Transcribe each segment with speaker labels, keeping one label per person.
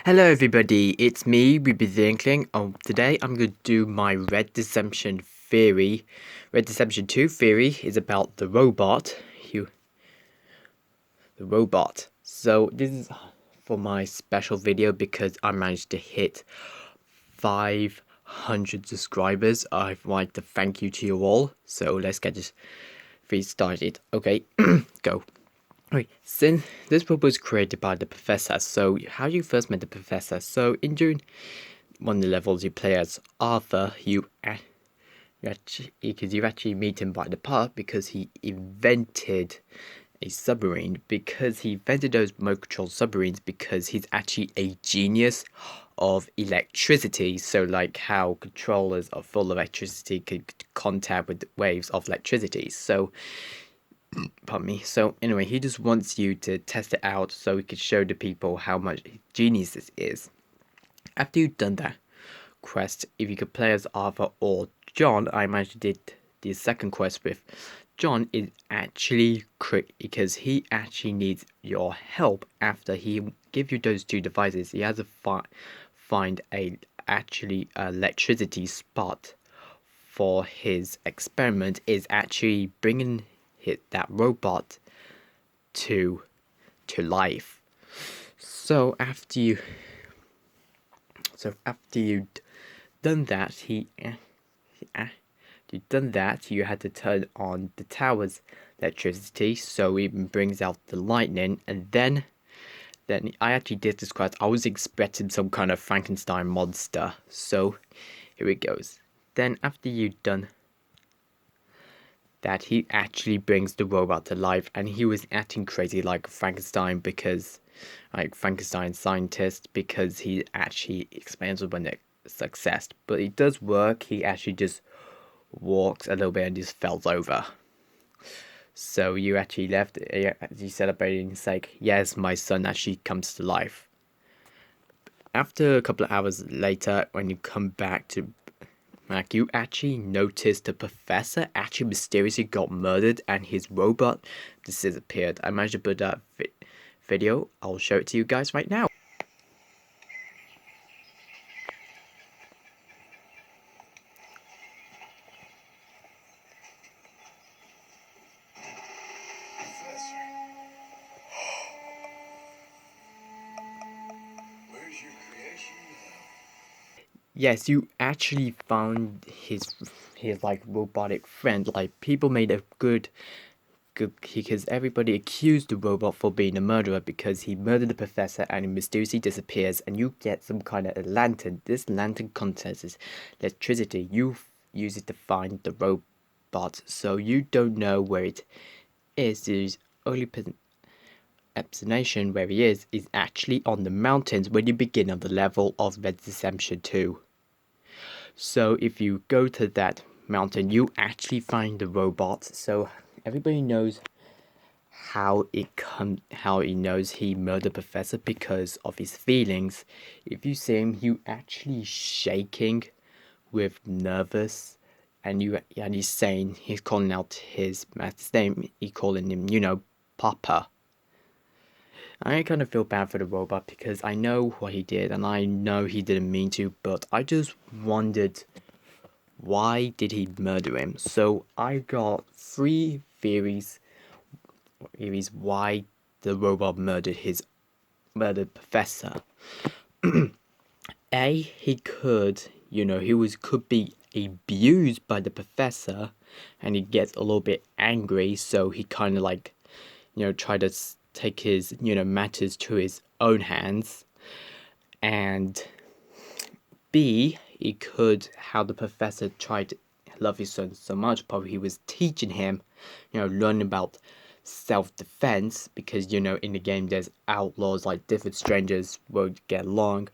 Speaker 1: Hello everybody, it's me, Ruby the Inkling. Today I'm going to do my Red Deception theory. Red Deception 2 theory is about the robot. The robot. So this is for my special video because I managed to hit 500 subscribers. I'd like to thank you to you all. So let's get this video started. Okay, go. Right, since this book was created by the professor, so how you first met the professor? So in during one of the levels you play as Arthur, you actually meet him by the path because he invented a submarine. Because he invented those remote control submarines because he's actually a genius of electricity. So like how controllers of full electricity can contact with waves of electricity. So pardon me. So anyway, he just wants you to test it out so he could show the people how much genius this is. After you've done that quest, if you could play as Arthur or John, I managed to did the second quest with John is actually because he actually needs your help after he give you those two devices. He has to find a actually electricity spot for his experiment is actually bringing that robot to life. So after you done that, you had to turn on the tower's electricity, so it brings out the lightning, and then I actually did this quest. I was expecting some kind of Frankenstein monster, so here it goes. Then after you've done that, he actually brings the robot to life, and he was acting crazy like Frankenstein because, like Frankenstein scientist, because he actually expands when it's success. But it does work. He actually just walks a little bit and just falls over. So you actually left. You celebrated and say, "Yes, my son actually comes to life." After a couple of hours later, when you come back to Mac, you actually noticed the professor actually mysteriously got murdered and his robot disappeared. I managed to put that video. I'll show it to you guys right now. Yes, you actually found his like robotic friend. Like people made a good because everybody accused the robot for being a murderer because he murdered the professor and he mysteriously disappears, and you get some kind of a lantern. This lantern contains electricity. You use it to find the robot, so you don't know where it is. There's only explanation where he is actually on the mountains when you begin on the level of Red Deception 2. So if you go to that mountain, you actually find the robot. So everybody knows how he knows he murdered Professor because of his feelings. If you see him, you actually shaking with nervous, and he's saying he's calling out his master's name. He calling him, Papa. I kind of feel bad for the robot because I know what he did and I know he didn't mean to, but I just wondered why did he murder him. So I got 3 theories why the robot murdered Professor. A, he could be abused by the professor and he gets a little bit angry, so he kind of like try to take his matters to his own hands. And B, he could how the professor tried to love his son so much, probably he was teaching him learning about self-defense, because in the game there's outlaws, like different strangers won't get along.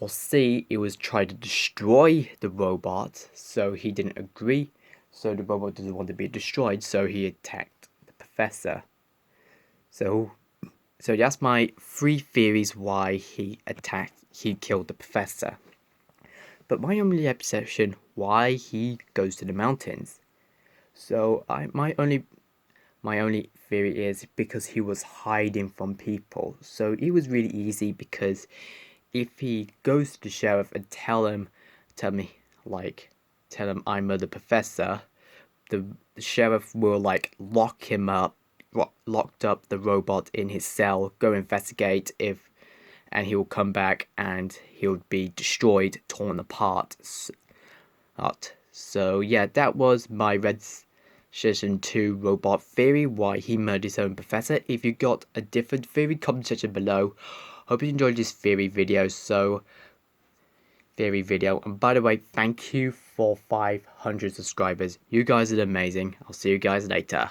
Speaker 1: Or C, it was trying to destroy the robot, so he didn't agree, so the robot doesn't want to be destroyed, so he attacked the professor. So that's my 3 theories why he killed the professor. But my only obsession why he goes to the mountains. So my only theory is because he was hiding from people. So it was really easy because if he goes to the sheriff and tell him I'm the professor, the sheriff will like locked up the robot in his cell, go investigate and he will come back and he'll be destroyed, torn apart. So yeah, that was my Red Session 2 robot theory, why he murdered his own professor. If you got a different theory, comment section below. Hope you enjoyed this theory video. And by the way, thank you for 500 subscribers. You guys are amazing. I'll see you guys later.